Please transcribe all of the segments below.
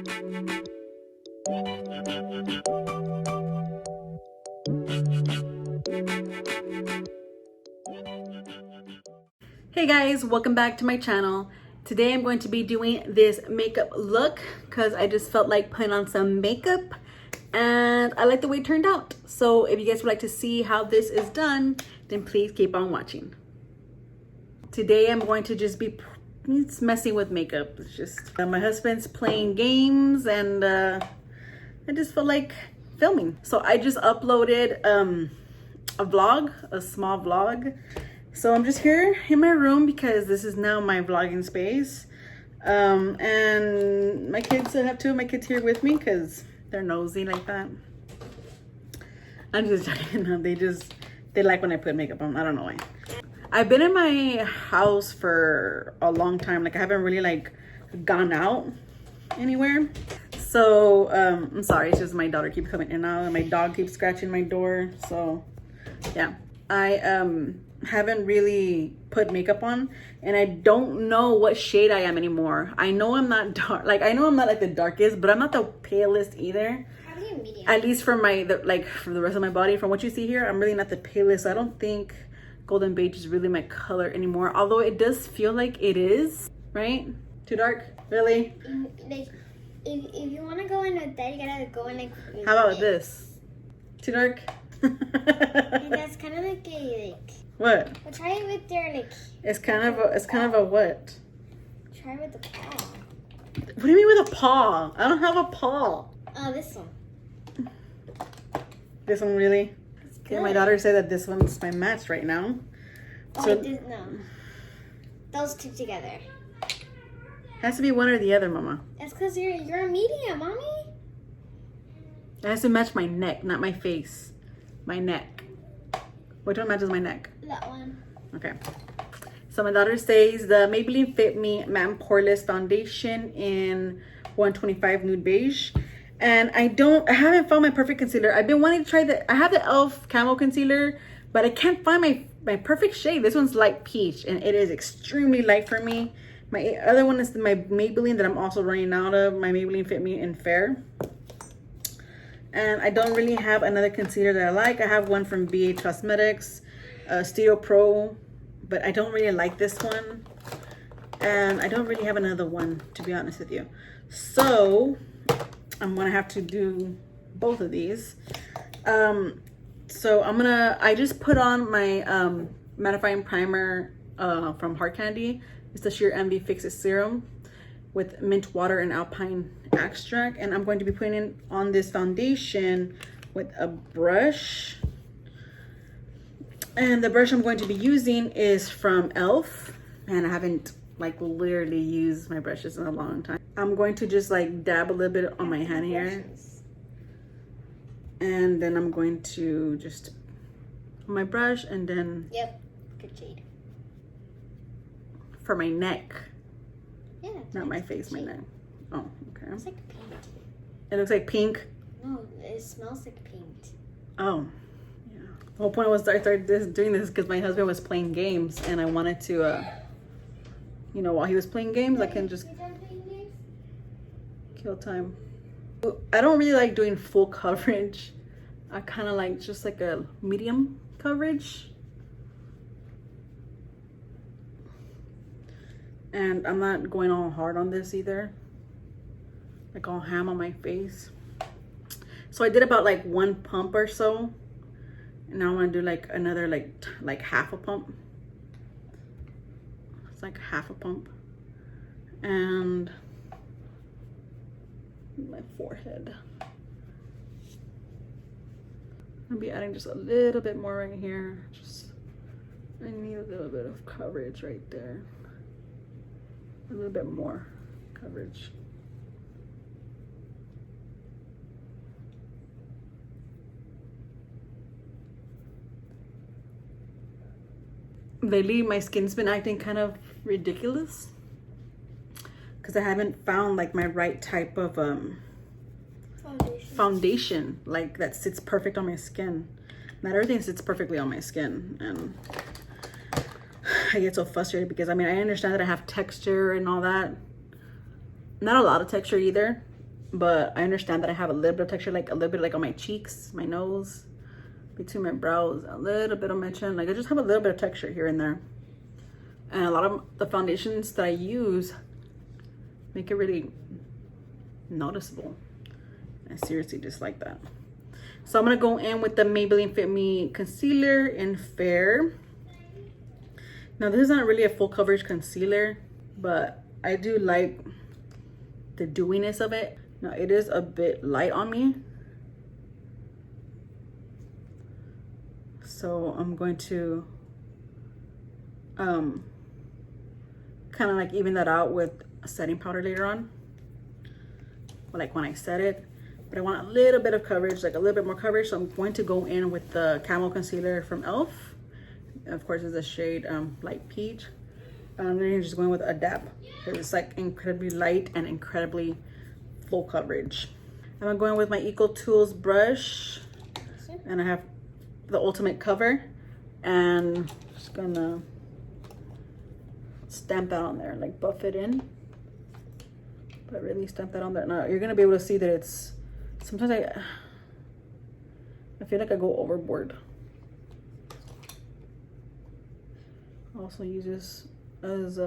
Hey guys, welcome back to my channel. Today I'm going to be doing this makeup look because I just felt like putting on some makeup and I like the way it turned out. So if you guys would like to see how this is done, then please keep on watching. Today I'm going to just be messing with makeup. It's just my husband's playing games and I just felt like filming. So I just uploaded a vlog, a small vlog. So I'm just here in my room because this is now my vlogging space. And my kids, I have two of my kids here with me because they're nosy like that. I'm just joking. They like when I put makeup on. I don't know why. I've been in my house for a long time. Like I haven't really like gone out anywhere. So I'm sorry, it's just my daughter keeps coming in and out and my dog keeps scratching my door. So yeah, I haven't really put makeup on and I don't know what shade I am anymore. I know I'm not dark, like I know I'm not like the darkest, but I'm not the palest either. Probably a medium. At least for my for the rest of my body, from what you see here, I'm really not the palest. I don't think golden beige is really my color anymore, although it does feel like it is, right? Too dark? Really? Like, if you want to go in with that, you gotta go in like. How about this? Too dark? And that's kind of like a like. What? Well, try it with their like. It's kind of a what? Try with the paw. What do you mean with a paw? I don't have a paw. Oh, this one. This one really? Yeah, my daughter said that this one's my match right now. Oh, So no. Those two together. has to be one or the other, Mama. That's because you're a medium, mommy. It has to match my neck, not my face. My neck. Which one matches my neck? That one. Okay. So my daughter says the Maybelline Fit Me Matte Poreless Foundation in 125 Nude Beige. And I haven't found my perfect concealer. I've been wanting to try I have the e.l.f. Camo Concealer, but I can't find my perfect shade. This one's light peach and it is extremely light for me. My other one is my Maybelline that I'm also running out of. My Maybelline Fit Me in Fair. And I don't really have another concealer that I like. I have one from BH Cosmetics, Studio Pro, but I don't really like this one. And I don't really have another one, to be honest with you. So I'm gonna have to do both of these. So I just put on my mattifying primer from Hard Candy. It's the Sheer Envy Fix It Serum with mint water and alpine extract, and I'm going to be putting it on this foundation with a brush. And the brush I'm going to be using is from e.l.f. and I haven't like literally used my brushes in a long time. I'm going to just like dab a little bit on my hand here, and then I'm going to just on my brush, and then Yep, good shade. For my neck. Yeah. Not my face, my neck. Oh, okay. It's like paint. It looks like pink. No, it smells like paint. Oh, yeah. The whole point was I started doing this because my husband was playing games and I wanted to, you know, while he was playing games, I can just kill time. I don't really like doing full coverage. I kind of like just like a medium coverage. And I'm not going all hard on this either. Like all ham on my face. So I did about like one pump or so. And now I'm gonna do like another like half a pump. It's like half a pump. And my forehead. I'll be adding just a little bit more right here. I need a little bit of coverage right there. A little bit more coverage. Lately, my skin's been acting kind of ridiculous because I haven't found like my right type of foundation like that sits perfect on my skin. Not everything sits perfectly on my skin, and I get so frustrated because I mean I understand that I have texture and all that. Not a lot of texture either, but I understand that I have a little bit of texture, like a little bit like on my cheeks, my nose, between my brows, a little bit on my chin. Like I just have a little bit of texture here and there. And a lot of the foundations that I use make it really noticeable. I seriously dislike that. So I'm gonna go in with the Maybelline Fit Me concealer in Fair. Now this is not really a full coverage concealer, but I do like the dewiness of it. Now it is a bit light on me, so I'm going to kind of like even that out with a setting powder later on, like when I set it. But I want a little bit of coverage, like a little bit more coverage, so I'm going to go in with the Camo Concealer from e.l.f. Of course, it's a shade light peach. I'm just going with Adapt because it's like incredibly light and incredibly full coverage. I'm going with my Eco Tools brush, and I have the Ultimate Cover, and just gonna stamp that on there, like buff it in, but really stamp that on there. Now you're gonna be able to see that it's, sometimes I feel like I go overboard. I also use this as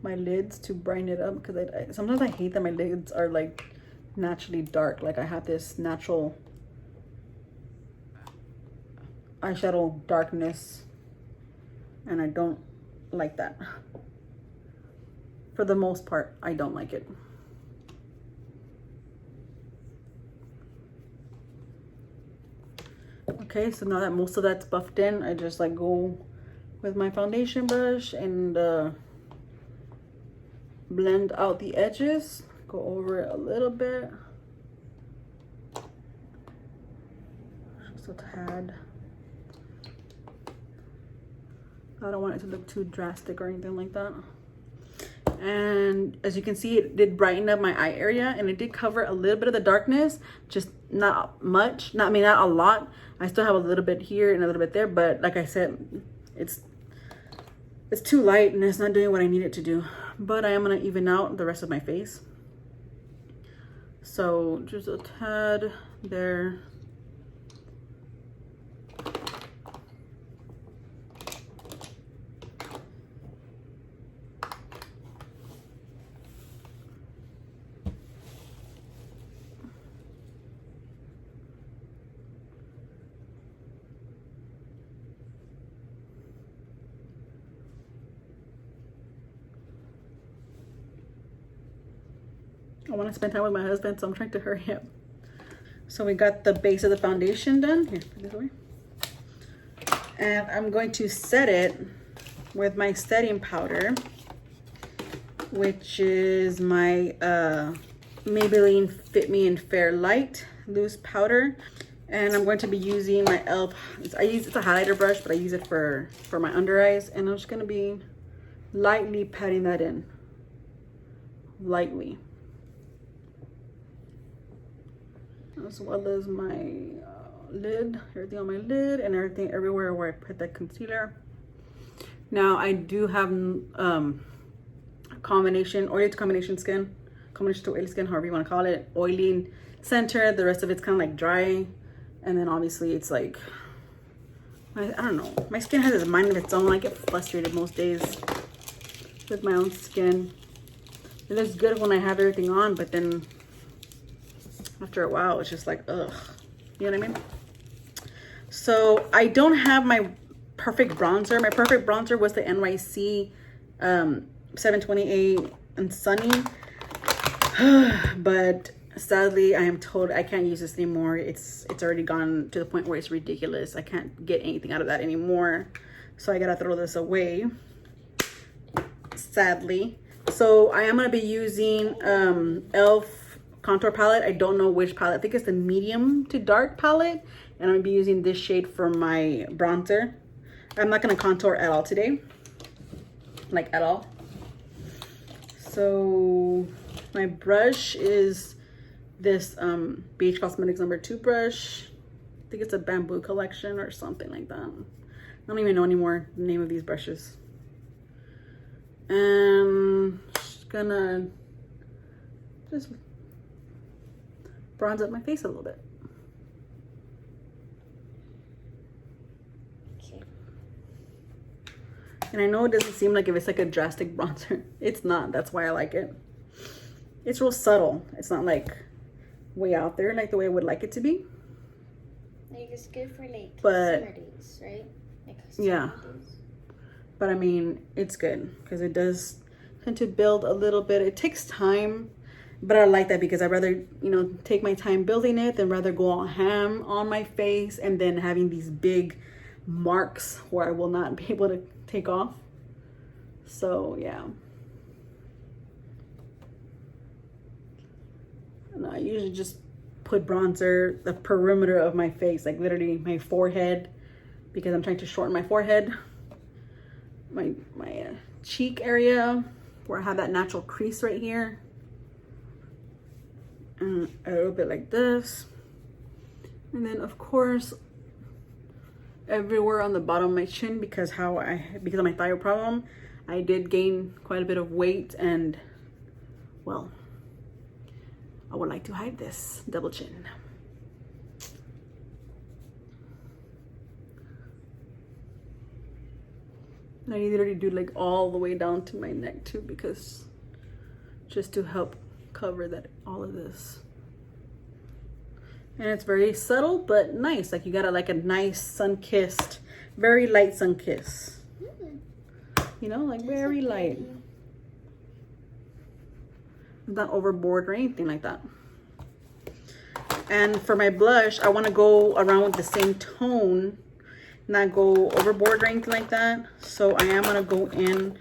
my lids to brighten it up, because I sometimes I hate that my lids are like naturally dark. Like I have this natural eyeshadow darkness, and I don't like that. For the most part, I don't like it. Okay, so now that most of that's buffed in, I just like go with my foundation brush and blend out the edges, go over it a little bit, just a tad. I don't want it to look too drastic or anything like that. And as you can see, it did brighten up my eye area, and it did cover a little bit of the darkness, just not much. Not a lot. I still have a little bit here and a little bit there, but like I said, it's too light and it's not doing what I need it to do. But I am gonna even out the rest of my face. So just a tad there. I want to spend time with my husband, so I'm trying to hurry up. So we got the base of the foundation done. Here, put this away. And I'm going to set it with my setting powder, which is my Maybelline Fit Me in Fair Light loose powder. And I'm going to be using my e.l.f. It's a highlighter brush, but I use it for my under eyes. And I'm just going to be lightly patting that in. Lightly. As well as my lid, everything on my lid, and everything everywhere where I put that concealer. Now I do have combination, oily to combination skin, combination to oily skin, however you want to call it. Oily center, the rest of it's kind of like dry, and then obviously it's like, I don't know, my skin has a mind of its own. I get frustrated most days with my own skin. It looks good when I have everything on, but then after a while it's just like, ugh, you know what I mean? So I don't have my perfect bronzer. My perfect bronzer was the NYC 728 and Sunny. But sadly, I am told I can't use this anymore. It's already gone to the point where it's ridiculous. I can't get anything out of that anymore. So I gotta throw this away, sadly. So I am gonna be using e.l.f. contour palette. I don't know which palette. I think it's the medium to dark palette, and I'm gonna be using this shade for my bronzer. I'm not gonna contour at all today, like at all. So my brush is this BH Cosmetics #2 brush. I think it's a bamboo collection or something like that. I don't even know anymore the name of these brushes. And just gonna just bronze up my face a little bit. Okay. And I know it doesn't seem like if it's like a drastic bronzer. It's not. That's why I like it. It's real subtle. It's not like way out there like the way I would like it to be. Like it's good for like But summer days, right? Like yeah. days. But I mean, it's good because it does tend to build a little bit. It takes time, but I like that because I'd rather, you know, take my time building it than rather go all ham on my face and then having these big marks where I will not be able to take off. So yeah. And I usually just put bronzer the perimeter of my face, like literally my forehead, because I'm trying to shorten my forehead. My cheek area where I have that natural crease right here, and a little bit like this, and then of course everywhere on the bottom of my chin because of my thyroid problem. I did gain quite a bit of weight, and well, I would like to hide this double chin. I literally do like all the way down to my neck too, because just to help cover that, all of this. And it's very subtle but nice. Like you got like a nice sun-kissed, very light sun kiss. You know, like very light. Not overboard or anything like that. And for my blush, I want to go around with the same tone, not go overboard or anything like that. So I am gonna go in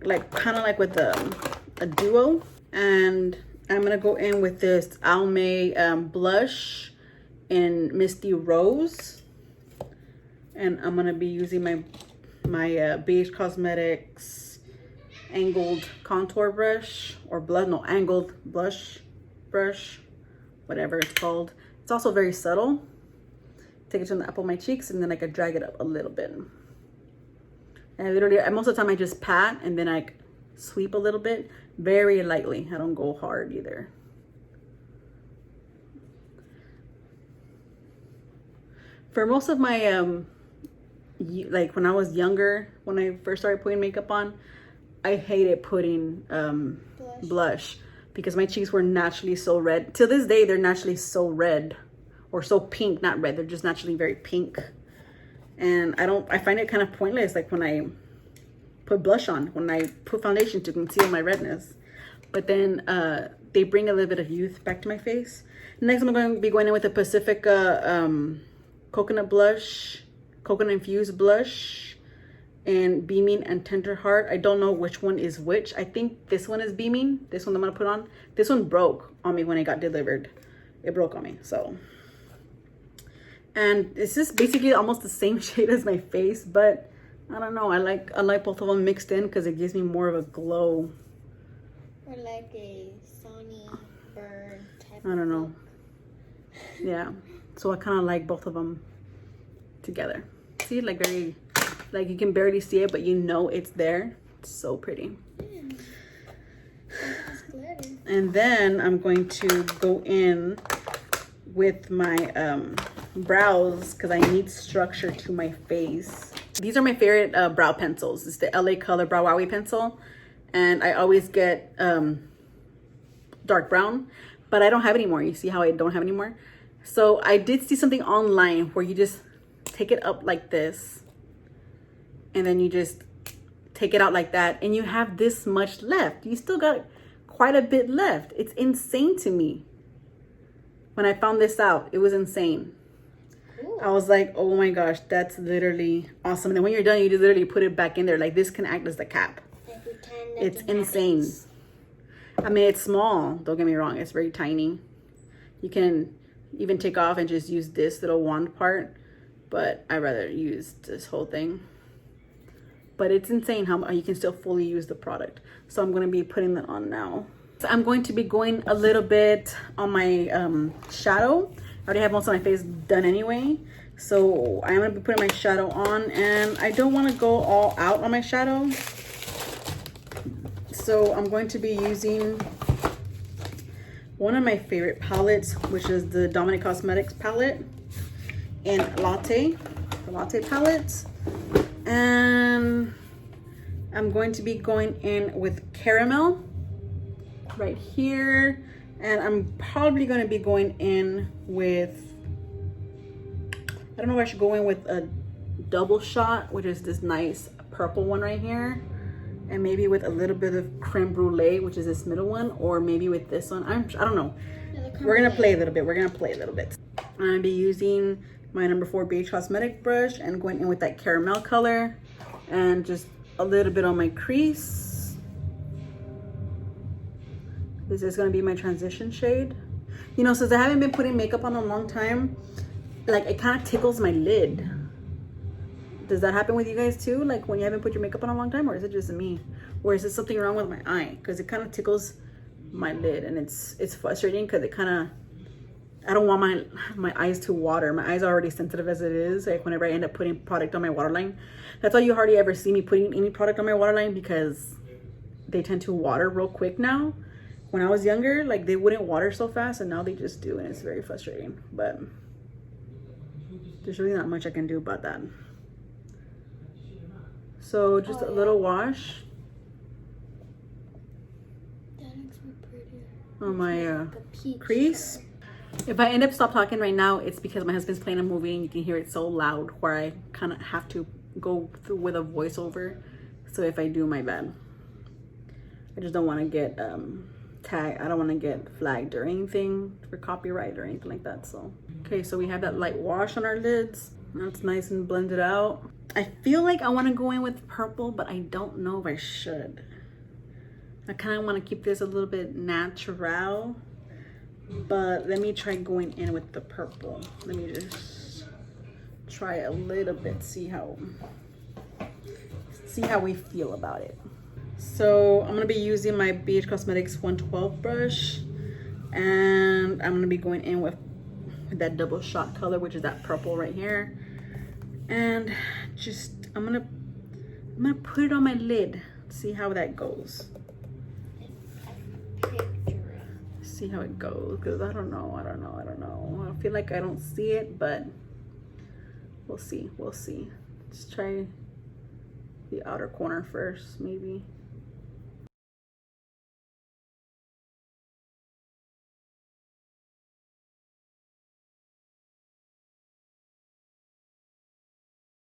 like kind of like with a duo, and I'm gonna go in with this Almay blush in Misty Rose, and I'm gonna be using my Beige Cosmetics angled contour brush, or angled blush brush, whatever it's called. It's also very subtle. Take it to the apple of my cheeks, and then I could drag it up a little bit. And I literally, most of the time I just pat and then I sweep a little bit, very lightly. I don't go hard either. For most of my, like when I was younger, when I first started putting makeup on, I hated putting blush because my cheeks were naturally so red. To this day, they're naturally so red. Or so pink, not red, they're just naturally very pink. And I find it kind of pointless, like when I put blush on, when I put foundation to conceal my redness. But then they bring a little bit of youth back to my face. Next, I'm going to be going in with the Pacifica coconut blush, coconut infused blush, and Beaming and Tender Heart. I don't know which one is which. I think this one is Beaming, this one I'm going to put on. This one broke on me when it got delivered. It broke on me, so. And it's just basically almost the same shade as my face, but I don't know. I like both of them mixed in because it gives me more of a glow. Or like a Sony burn type. I don't know. Yeah. So I kind of like both of them together. See, like very, like you can barely see it, but you know it's there. It's so pretty. And then I'm going to go in with my brows because I need structure to my face. These are my favorite brow pencils. It's the LA Color Brow Wowie pencil, and I always get dark brown, but I don't have any more. You see how I don't have any more? So I did see something online where you just take it up like this, and then you just take it out like that, and you have this much left. You still got quite a bit left. It's insane to me. When I found this out, it was insane. Ooh. I was like, oh my gosh, that's literally awesome. And then when you're done, you just literally put it back in there. Like this can act as the cap. It's insane. I mean, it's small. Don't get me wrong. It's very tiny. You can even take off and just use this little wand part. But I'd rather use this whole thing. But it's insane how you can still fully use the product. So I'm going to be putting that on now. So I'm going to be going a little bit on my shadow. I already have most of my face done anyway. So I'm going to be putting my shadow on. And I don't want to go all out on my shadow. So I'm going to be using one of my favorite palettes, which is the Dominique Cosmetics Palette in Latte, the Latte palettes. And I'm going to be going in with Caramel right here. And I'm probably going to be going in with, I don't know if I should go in with a double shot, which is this nice purple one right here. And maybe with a little bit of creme brulee, which is this middle one, or maybe with this one. I don't know. We're gonna play a little bit. I'm gonna be using my number 4 Beige Cosmetic brush and going in with that caramel color and just a little bit on my crease. This is gonna be my transition shade. You know, since I haven't been putting makeup on a long time, like it kind of tickles my lid. Does that happen with you guys too? Like when you haven't put your makeup on a long time, or is it just me? Or is it something wrong with my eye? Because it kind of tickles my lid, and it's frustrating because it kind of, I don't want my eyes to water. My eyes are already sensitive as it is. Like whenever I end up putting product on my waterline, that's why you hardly ever see me putting any product on my waterline, because they tend to water real quick now. When I was younger, like they wouldn't water so fast, and now they just do, and it's very frustrating. But there's really not much I can do about that. So just a little wash on my crease. If I end up stop talking right now, it's because my husband's playing a movie and you can hear it so loud where I kind of have to go through with a voiceover. So if I do, my bad. I just don't want to get tagged. I don't want to get flagged or anything for copyright or anything like that. So okay, so we have that light wash on our lids. That's nice and blended out. I feel like I want to go in with purple, but I don't know if I should. I kind of want to keep this a little bit natural, but let me try going in with the purple. Let me just try a little bit, see how we feel about it. So I'm going to be using my BH Cosmetics 112 brush, and I'm going to be going in with that double shot color, which is that purple right here. And just I'm gonna put it on my lid, see how that goes. See how it goes, because I don't know. I feel like I don't see it, but we'll see. Just try the outer corner first, maybe.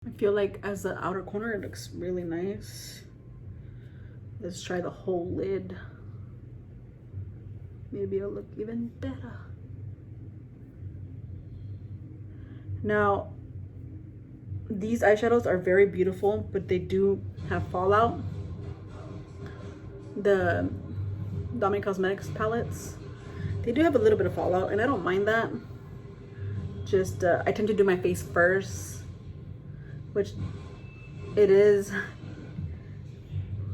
I feel like as the outer corner, it looks really nice. Let's try the whole lid. Maybe it'll look even better. Now, these eyeshadows are very beautiful, but they do have fallout. The Dominique Cosmetics palettes, they do have a little bit of fallout, and I don't mind that. Just, I tend to do my face first, which it is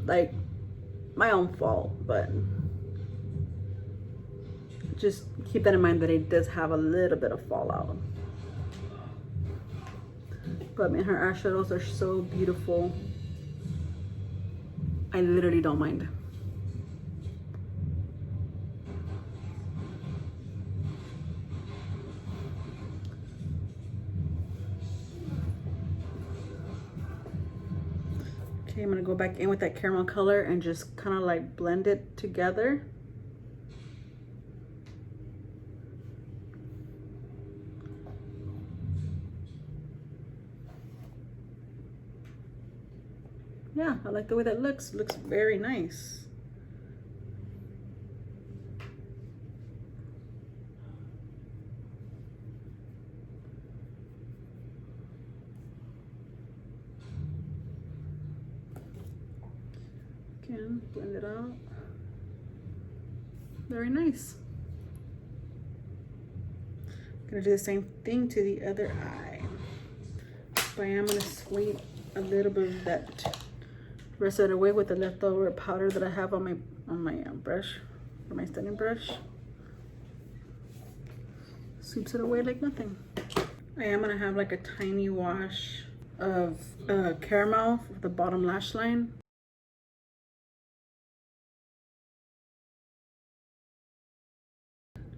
like my own fault, but just keep that in mind that it does have a little bit of fallout. But man, her eyeshadows are so beautiful. I literally don't mind. Okay, I'm gonna go back in with that caramel color and just kind of like blend it together. Yeah, I like the way that looks. Looks very nice. Again, blend it out. Very nice. Gonna do the same thing to the other eye. But I am gonna sweep a little bit of that rest of it away with the leftover powder that I have on my brush, or my styling brush. Sweeps it away like nothing. I am gonna have like a tiny wash of caramel for the bottom lash line.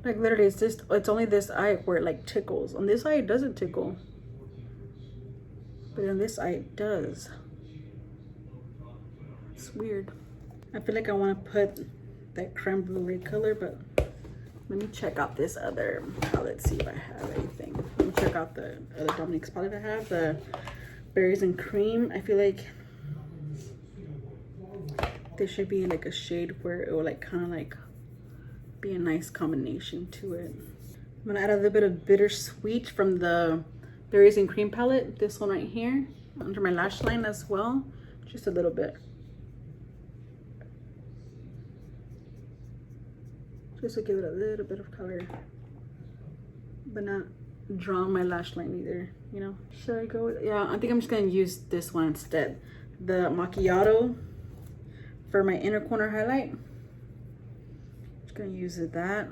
Like literally, it's only this eye where it like tickles. On this eye, it doesn't tickle. But on this eye, it does. It's weird. I feel like I want to put that creme brulee color, but let me check out this other palette, see if I have anything. Let me check out the other Dominique's palette I have, the berries and cream. I feel like there should be like a shade where it will like kind of like be a nice combination to it. I'm gonna add a little bit of bittersweet from the berries and cream palette, this one right here, under my lash line as well, just a little bit. Just to give it a little bit of color, but not draw on my lash line either, you know? Should I go with, yeah, I think I'm just gonna use this one instead. The macchiato for my inner corner highlight. Just gonna use that.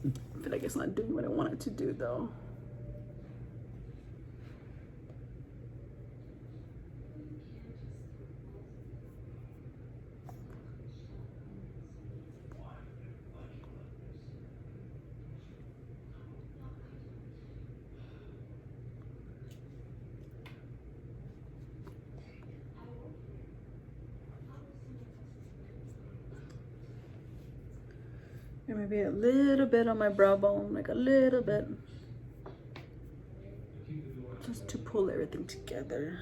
I feel like it's not doing what I want it to do though. And maybe a little bit on my brow bone, like a little bit. Just to pull everything together.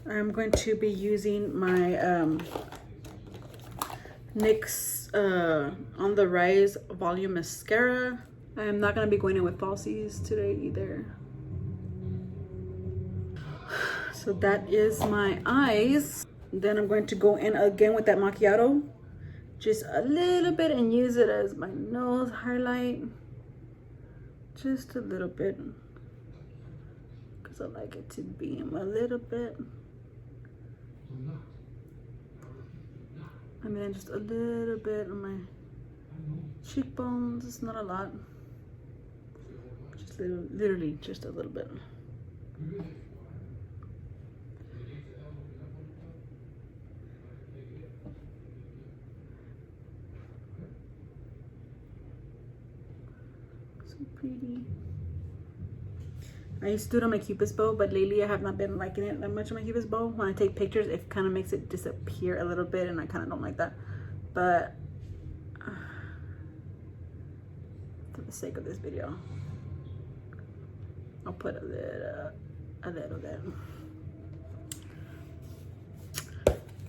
I'm going to be using my NYX On the Rise Volume Mascara. I'm not going to be going in with falsies today either. So that is my eyes. Then I'm going to go in again with that macchiato. Just a little bit and use it as my nose highlight. Just a little bit. Because I like it to beam a little bit. And then just a little bit on my cheekbones. It's not a lot. Just literally just a little bit. So pretty. I used to do it on my Cupid's bow, but lately I have not been liking it that much on my Cupid's bow. When I take pictures, it kind of makes it disappear a little bit, and I kind of don't like that. But for the sake of this video, I'll put a little bit.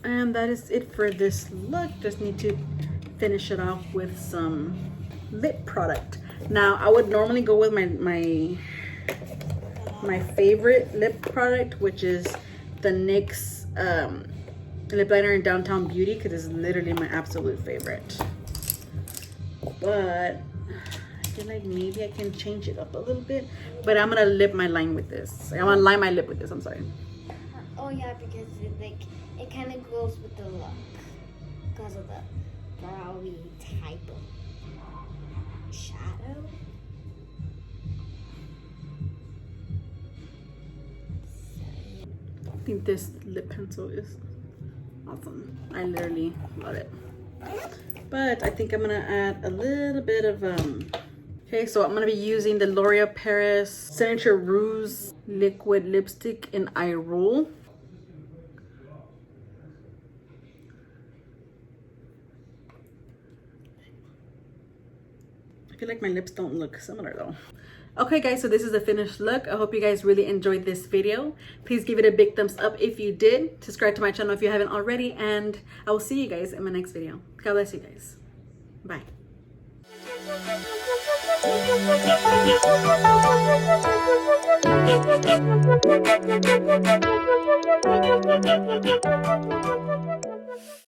And that is it for this look. Just need to finish it off with some lip product. Now, I would normally go with my favorite lip product, which is the NYX lip liner in Downtown Beauty, because it's literally my absolute favorite. But I feel like maybe I can change it up a little bit. But I'm gonna lip my line with this. I'm gonna line my lip with this. I'm sorry. Oh yeah, because it kind of goes with the look because of the browy type of shadow. I think this lip pencil is awesome. I literally love it. But I think I'm gonna add a little bit of okay, so I'm gonna be using the L'Oreal Paris Signature Rouge liquid lipstick in Eye Roll. I feel like my lips don't look similar though. Okay guys, so this is the finished look. I hope you guys really enjoyed this video. Please give it a big thumbs up if you did. Subscribe to my channel if you haven't already, and I will see you guys in my next video. God bless you guys. Bye.